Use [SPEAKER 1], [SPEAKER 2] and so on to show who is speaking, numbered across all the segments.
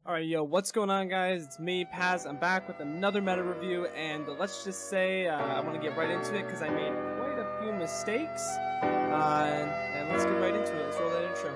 [SPEAKER 1] Alright, yo, what's going on, guys? It's me, Paz. I'm back with another meta review, and let's just say I want to get right into it because I made quite a few mistakes. And let's get right into it. Let's roll that intro.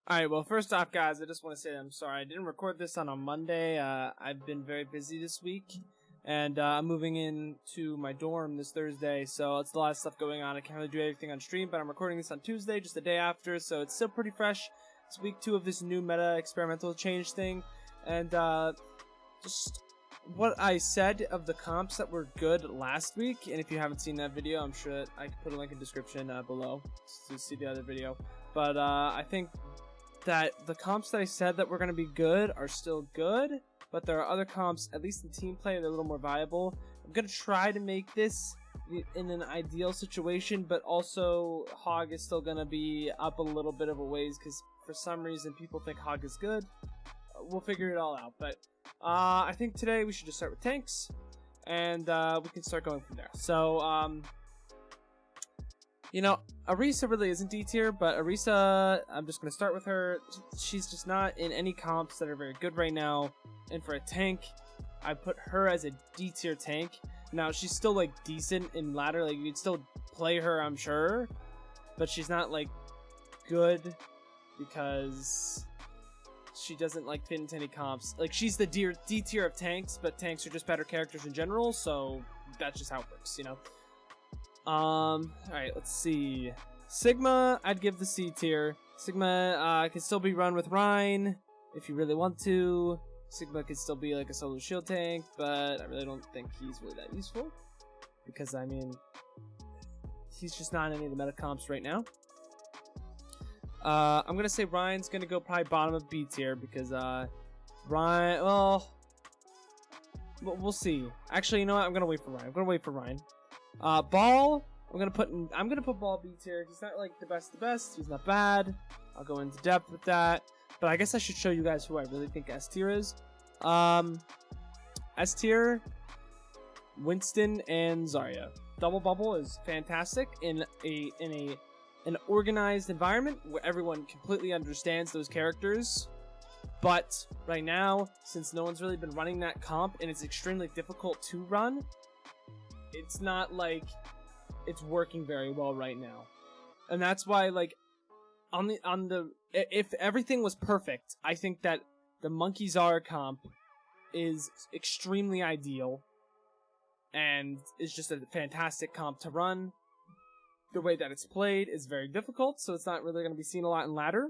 [SPEAKER 1] Alright, well, first off, guys, I just want to say I'm sorry. I didn't record this on a Monday. I've been very busy this week. And I'm moving into my dorm this Thursday, so it's a lot of stuff going on. I can't really do everything on stream, but I'm recording this on Tuesday, just the day after, so it's still pretty fresh. It's week 2 of this new meta experimental change thing, and just what I said of the comps that were good last week, and if you haven't seen that video, I'm sure that I can put a link in the description below to see the other video. But I think that the comps that I said that were going to be good are still good. But there are other comps, at least in team play, they're a little more viable. I'm going to try to make this in an ideal situation, but also Hog is still going to be up a little bit of a ways because for some reason people think Hog is good. We'll figure it all out. But I think today we should just start with tanks, and we can start going from there. So, you know, Orisa really isn't D tier, but Orisa, I'm just going to start with her. She's just not in any comps that are very good right now. And for a tank, I put her as a D tier tank. Now, she's still, like, decent in ladder. Like, you'd still play her, I'm sure. But she's not, like, good because she doesn't, like, fit into any comps. Like, she's the D tier of tanks, but tanks are just better characters in general. So that's just how it works, you know? Alright, let's see. Sigma, I'd give the C tier. Sigma can still be run with Rein if you really want to. Sigma could still be like a solo shield tank, but I really don't think he's really that useful. Because, I mean, he's just not in any of the meta comps right now. I'm going to say Rein's going to go probably bottom of B tier because, Rein, well, we'll see. Actually, you know what? I'm going to wait for Rein. Ball, I'm gonna put Ball B tier. He's not like the best. He's not bad. I'll go into depth with that. But I guess I should show you guys who I really think S tier is. S tier, Winston and Zarya. Double Bubble is fantastic in an organized environment where everyone completely understands those characters. But right now, since no one's really been running that comp and it's extremely difficult to run, it's not like it's working very well right now. And that's why, like, if everything was perfect, I think that the Monkey Zara comp is extremely ideal and is just a fantastic comp to run. The way that it's played is very difficult, so it's not really going to be seen a lot in ladder.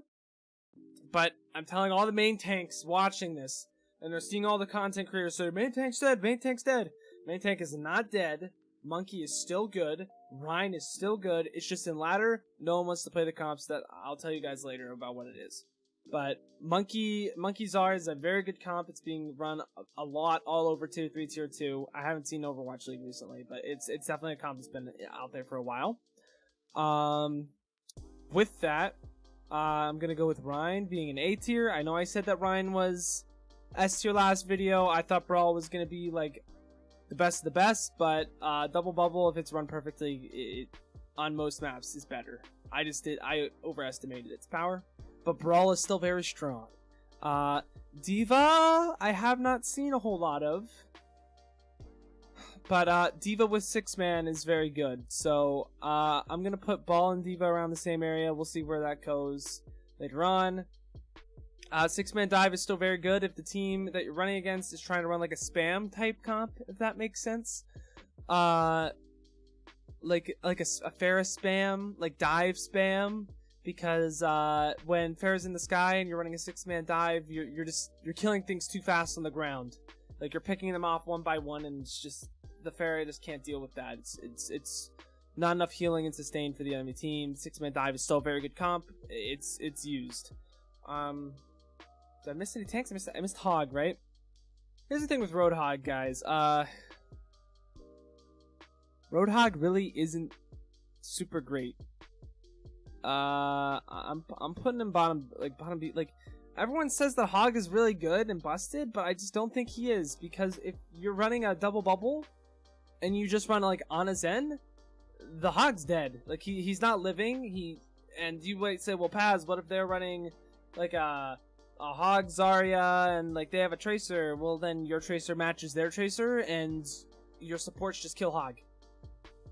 [SPEAKER 1] But I'm telling all the main tanks watching this, and they're seeing all the content creators say, main tank's dead, main tank's dead. Main tank is not dead. Monkey is still good. Rein is still good. It's just in ladder, no one wants to play the comps that I'll tell you guys later about what it is. But Monkey Zara is a very good comp. It's being run a lot all over tier 3, tier 2. I haven't seen Overwatch League recently, but it's definitely a comp that's been out there for a while. With that, I'm going to go with Rein being an A tier. I know I said that Rein was S tier last video. I thought Brawl was going to be like the best of the best, but Double Bubble, if it's run perfectly, on most maps is better. I overestimated its power, but Brawl is still very strong. D.Va, I have not seen a whole lot of, but D.Va with 6-man is very good. So I'm gonna put Ball and D.Va around the same area. We'll see where that goes later on. 6-man dive is still very good if the team that you're running against is trying to run like a spam type comp, if that makes sense. Like a Pharah spam, like dive spam, because when Pharah's in the sky and you're running a 6-man dive, you're killing things too fast on the ground. Like you're picking them off one by one, and it's just the Pharah just can't deal with that. It's not enough healing and sustain for the enemy team. 6-man dive is still a very good comp. It's used. Did I miss any tanks? I missed Hog, right? Here's the thing with Roadhog, guys. Roadhog really isn't super great. I'm putting him bottom B. Like, everyone says that Hog is really good and busted, but I just don't think he is, because if you're running a double bubble and you just run like Ana Zen, the Hog's dead. Like he's not living. And you might say, well, Paz, what if they're running like a Hog Zarya and like they have a Tracer? Well, then your Tracer matches their Tracer and your supports just kill Hog.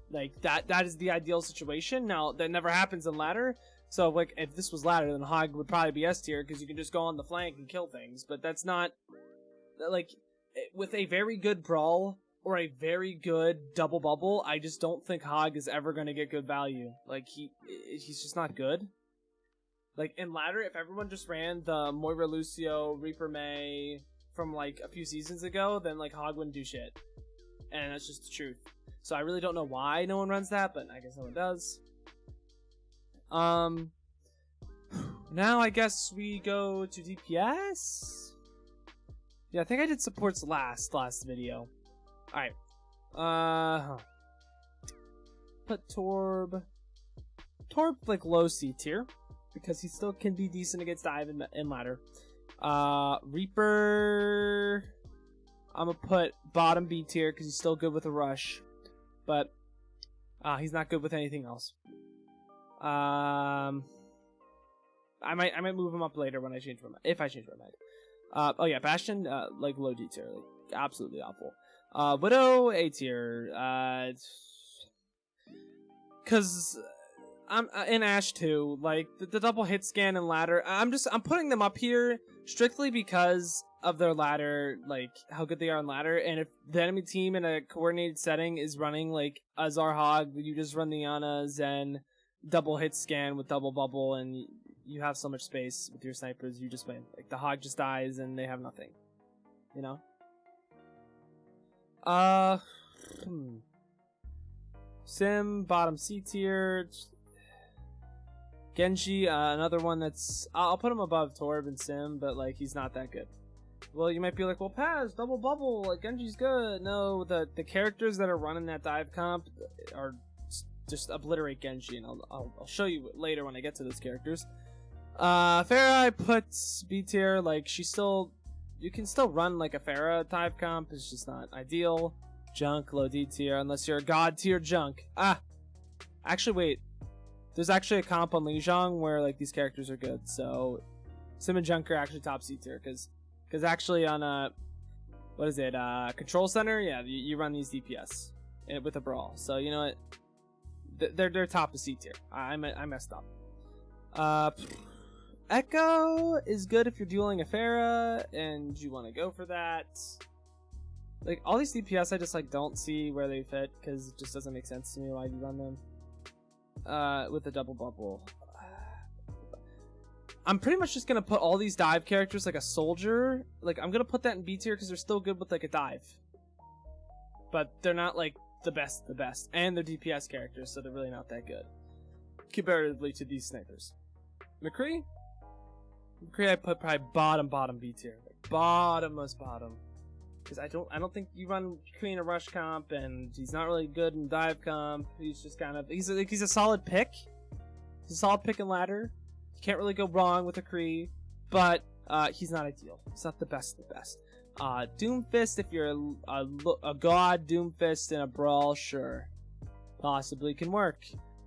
[SPEAKER 1] Like that is the ideal situation. Now that never happens in ladder. So like if this was ladder, then Hog would probably be S tier because you can just go on the flank and kill things. But that's not like with a very good brawl or a very good double bubble. I just don't think Hog is ever going to get good value. Like he's just not good. Like in ladder, if everyone just ran the Moira Lucio Reaper May from like a few seasons ago, then like Hog wouldn't do shit. And that's just the truth. So I really don't know why no one runs that, but I guess no one does. Now I guess we go to DPS. Yeah, I think I did supports last video. Alright. Put Torb. Torb like low C tier. Because he still can be decent against dive and ladder. Reaper. I'm gonna put bottom B tier because he's still good with a rush. But he's not good with anything else. I might move him up later when I change my mind. If I change my mind. Oh yeah, Bastion, like low D tier, like absolutely awful. Widow A tier, cause I'm in Ashe 2, like the double hit scan and ladder. I'm putting them up here strictly because of their ladder, like how good they are on ladder. And if the enemy team in a coordinated setting is running like a Zarhog, you just run the Ana Zen double hit scan with double bubble, and you have so much space with your snipers. You just win. Like the Hog just dies and they have nothing, you know. Sim bottom C tier. Genji, another one that's I'll put him above Torb and Sim, but like he's not that good. Well, you might be like, well, Paz, double bubble, like Genji's good. No, the characters that are running that dive comp are just obliterate Genji, and I'll show you later when I get to those characters. Pharah, I put B tier. Like you can still run like a Pharah dive comp. It's just not ideal. Junk, low D tier, unless you're a god tier Junk. Actually, wait. There's actually a comp on Lijiang where like these characters are good. So Sim and Junk are actually top C tier because actually on what is it? Control Center, yeah, you run these DPS with a brawl. So you know what? They're top of C tier. I messed up. Echo is good if you're dueling a Pharah and you want to go for that. Like all these DPS, I just like don't see where they fit because it just doesn't make sense to me why you run them. With the double bubble. I'm pretty much just gonna put all these dive characters like a soldier. Like I'm gonna put that in B tier because they're still good with like a dive, but they're not like the best, and they're DPS characters, so they're really not that good comparatively to these snipers. McCree, I put probably bottom B tier, like bottommost bottom, because I don't think you run McCree in a rush comp, and he's not really good in dive comp. He's just kind of he's a solid pick. He's a solid pick in ladder. You can't really go wrong with McCree, but he's not ideal. He's not the best of the best. Doomfist, if you're a god Doomfist in a brawl, sure, possibly can work.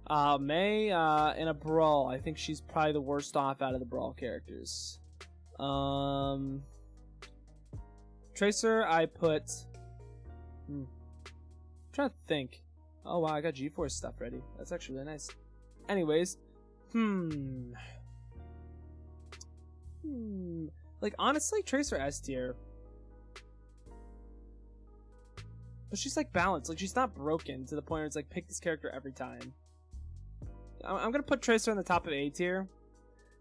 [SPEAKER 1] Mei in a brawl, I think she's probably the worst off out of the brawl characters. Tracer, I put. I'm trying to think. Oh wow, I got G-Force stuff ready. That's actually really nice. Anyways, like honestly, Tracer S tier. But she's like balanced. Like she's not broken to the point where it's like pick this character every time. I'm gonna put Tracer on the top of A tier.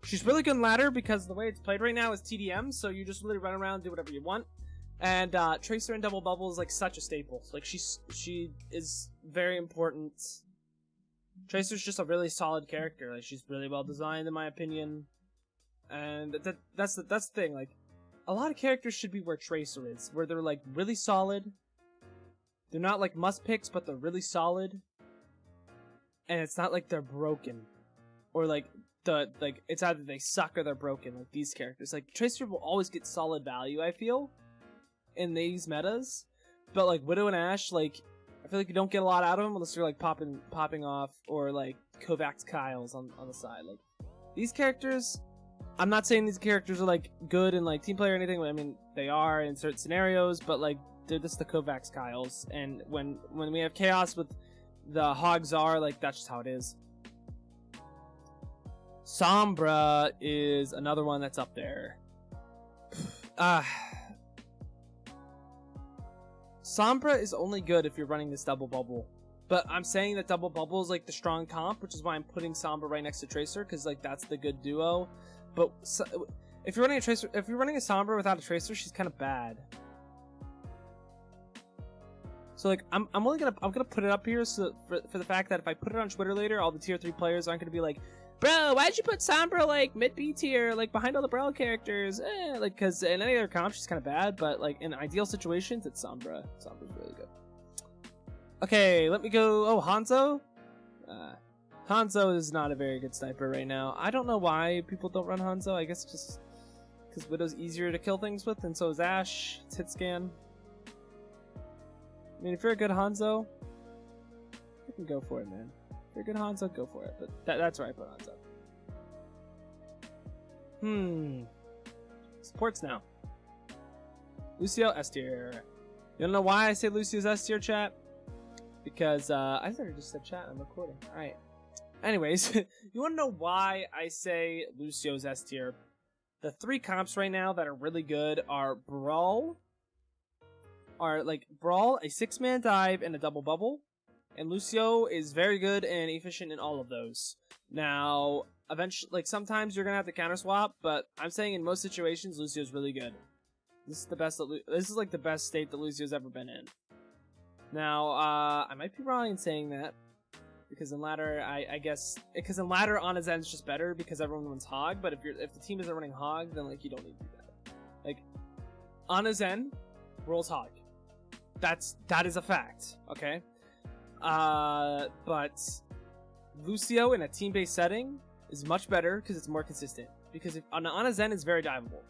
[SPEAKER 1] She's really good in ladder because the way it's played right now is TDM, so you just really run around and do whatever you want. And Tracer and double bubble is like such a staple. Like she is very important. Tracer's just a really solid character. Like she's really well designed in my opinion. And that's the thing. Like a lot of characters should be where Tracer is, where they're like really solid. They're not like must picks, but they're really solid. And it's not like they're broken, or like it's either they suck or they're broken. Like these characters, like Tracer will always get solid value. I feel in these metas, but like Widow and Ashe, like I feel like you don't get a lot out of them unless you're like popping off, or like Kovacs Kyles on the side. Like these characters, I'm not saying these characters are like good in like team play or anything. I mean, they are in certain scenarios, but like they're just the Kovacs Kyles. And when we have chaos with the Hog Czar, like that's just how it is. Sombra is another one that's up there. Sombra is only good if you're running this double bubble. But I'm saying that double bubble is like the strong comp, which is why I'm putting Sombra right next to Tracer, because like that's the good duo. But if you're running a Tracer, if you're running a Sombra without a Tracer, she's kind of bad. So like I'm gonna put it up here so for the fact that if I put it on Twitter later, all the tier 3 players aren't gonna be like, bro, why'd you put Sombra like mid B tier, like behind all the Brawl characters? Like, because in any other comp she's kind of bad, but like in ideal situations it's Sombra. Sombra's really good. Okay, let me go. Oh, Hanzo. Hanzo is not a very good sniper right now. I don't know why people don't run Hanzo. I guess just because Widow's easier to kill things with, and so is Ashe. It's hit scan. I mean, if you're a good Hanzo, you can go for it, man. If you're a good Hanzo, go for it. But that's where I put Hanzo. Supports now. Lucio S tier. You don't know why I say Lucio's S tier, chat? Because I thought I just said chat. I'm recording. All right. Anyways, you want to know why I say Lucio's S tier? The 3 comps right now that are really good are Brawl, a 6-man dive, and a double bubble. And Lucio is very good and efficient in all of those. Now, eventually, like sometimes you're gonna have to counter swap, but I'm saying in most situations, Lucio's really good. This is the best. This is like the best state that Lucio's ever been in. Now, I might be wrong in saying that, because in ladder, I guess, because in ladder Ana Zen's just better because everyone runs Hog. But if the team isn't running Hog, then like you don't need to do that. Like Ana Zen rolls Hog. That is a fact. Okay. But Lucio in a team-based setting is much better because it's more consistent. Because if Ana Zen is very diveable.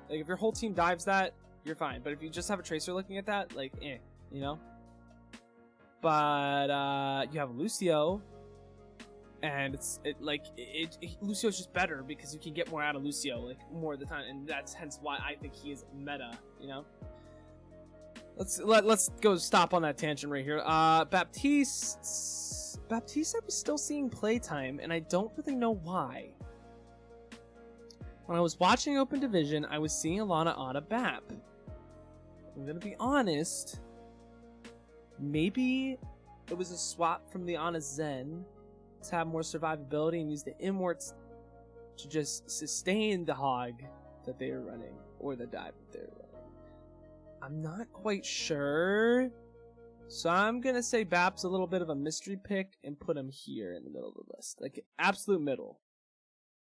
[SPEAKER 1] Like if your whole team dives that, you're fine. But if you just have a Tracer looking at that, like you know. But you have Lucio, and Lucio's just better because you can get more out of Lucio like more of the time, and that's hence why I think he is meta. You know. Let's go stop on that tangent right here. Baptiste I was still seeing playtime, and I don't really know why. When I was watching Open Division, I was seeing a lot of Ana Bap. I'm gonna be honest. Maybe it was a swap from the Ana Zen to have more survivability and use the Immorts to just sustain the Hog that they were running, or the dive that they were running. I'm not quite sure, so I'm gonna say Bap's a little bit of a mystery pick and put him here in the middle of the list, like absolute middle,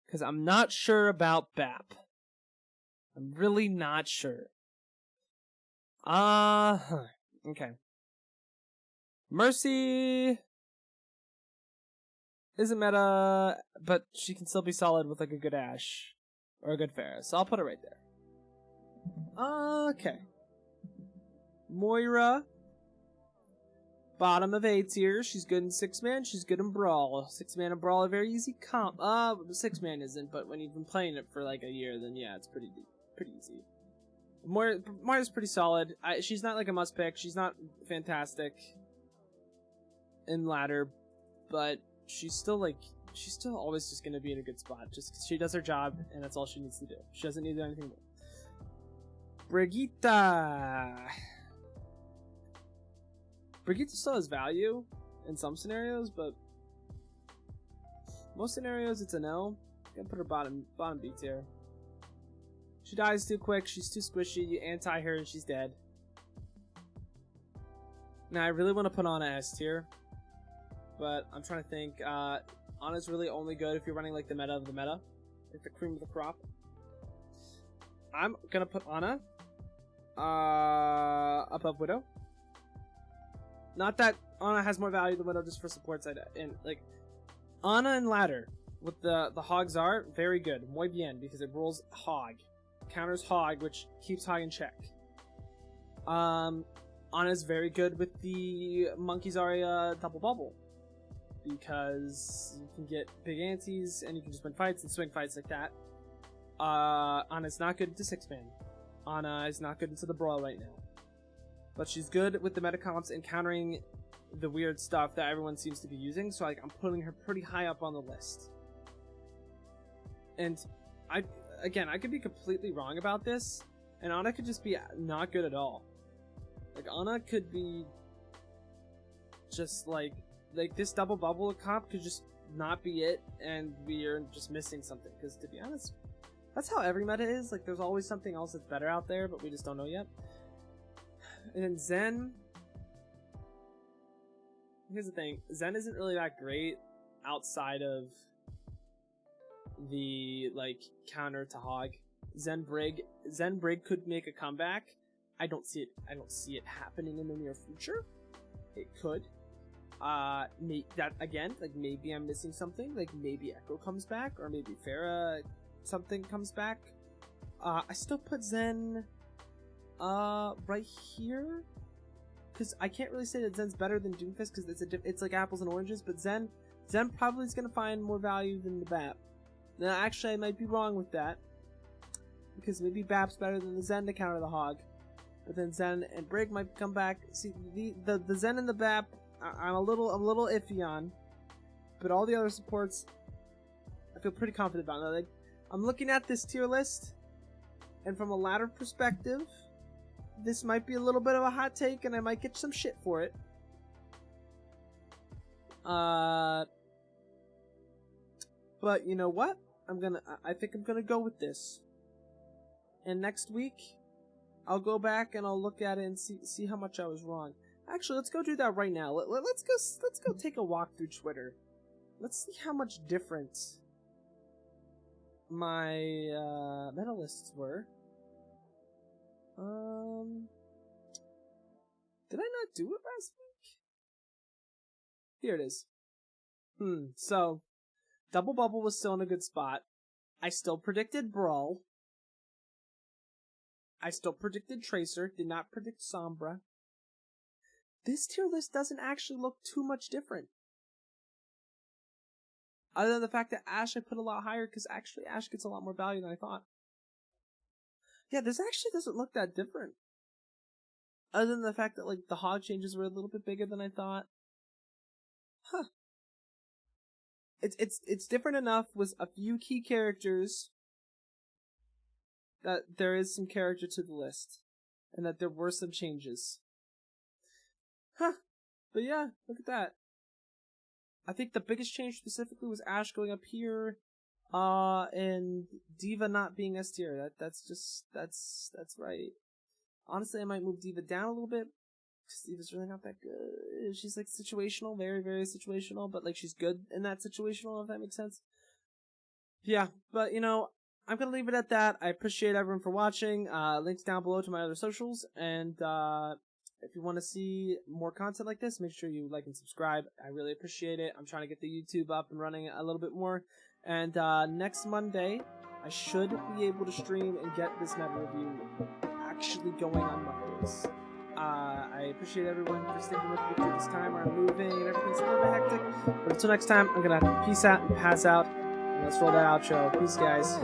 [SPEAKER 1] because I'm not sure about Bap. I'm really not sure. Okay. Mercy isn't meta, but she can still be solid with like a good Ashe or a good Pharah, so I'll put it right there. Okay. Moira, bottom of A tier. She's good in 6-man. She's good in Brawl. 6-man and Brawl are very easy comp. 6-man isn't, but when you've been playing it for like a year, then yeah, it's pretty easy. Moira's pretty solid. She's not like a must pick. She's not fantastic in ladder, but she's still always just gonna be in a good spot. Just 'cause she does her job, and that's all she needs to do. She doesn't need to do anything more. Brigitte still has value in some scenarios, but most scenarios it's a no. Gonna put her bottom B tier. She dies too quick. She's too squishy. You anti her and she's dead. Now I really want to put Ana S tier, but I'm trying to think. Ana's really only good if you're running like the meta of the meta, like the cream of the crop. I'm gonna put Ana above Widow. Not that Ana has more value than Widow just for support side, and like Ana and ladder with the Hog Czar, very good, muy bien, because it rolls Hog, counters Hog, which keeps Hog in check. Anna's very good with the Monkey Zarya double bubble, because you can get big antes and you can just win fights and swing fights like that. Anna's not good into 6-man. Anna is not good into the brawl right now. But she's good with the meta comps and countering the weird stuff that everyone seems to be using, so like I'm putting her pretty high up on the list. And I could be completely wrong about this, and Anna could just be not good at all. Like Anna could be just like this double bubble comp could just not be it, and we're just missing something. Because to be honest, that's how every meta is. Like there's always something else that's better out there, but we just don't know yet. And then Zen. Here's the thing, Zen isn't really that great outside of the like counter to Hog. Zen Brig could make a comeback. I don't see it happening in the near future. It could. That again, like maybe I'm missing something. Like maybe Echo comes back, or maybe Pharah something comes back. I still put Zen right here, because I can't really say that Zen's better than Doomfist, because it's like apples and oranges. But Zen probably is gonna find more value than the BAP. Now, actually, I might be wrong with that, because maybe BAP's better than the Zen to counter the Hog. But then Zen and Brig might come back. See, the Zen and the BAP, I'm a little iffy on, but all the other supports, I feel pretty confident about. Now, like, I'm looking at this tier list, and from a ladder perspective, this might be a little bit of a hot take, and I might get some shit for it. But you know what? I think I'm gonna go with this. And next week, I'll go back and I'll look at it and see how much I was wrong. Actually, let's go do that right now. Let's go take a walk through Twitter. Let's see how much different my meta lists were. Did I not do it last week? Here it is. So Double Bubble was still in a good spot. I still predicted Brawl. I still predicted Tracer. Did not predict Sombra. This tier list doesn't actually look too much different. Other than the fact that Ashe I put a lot higher, because actually Ashe gets a lot more value than I thought. Yeah, this actually doesn't look that different. Other than the fact that like the Hog changes were a little bit bigger than I thought. Huh. It's different enough with a few key characters that there is some character to the list, and that there were some changes. Huh. But yeah, look at that. I think the biggest change specifically was Ashe going up here, and D.Va not being S tier. That's right. Honestly, I might move D.Va down a little bit, because D.Va's really not that good. She's like situational, very, very situational, but like she's good in that situational, if that makes sense. Yeah, but you know, I'm gonna leave it at that. I appreciate everyone for watching. Links down below to my other socials, and if you want to see more content like this, make sure you like and subscribe. I really appreciate it. I'm trying to get the YouTube up and running a little bit more. And next Monday, I should be able to stream and get this meta review actually going on Mondays. I appreciate everyone for sticking with me through this time where I'm moving and everything's a little bit hectic. But until next time, I'm going to have to peace out and pass out. And let's roll that outro. Peace, guys.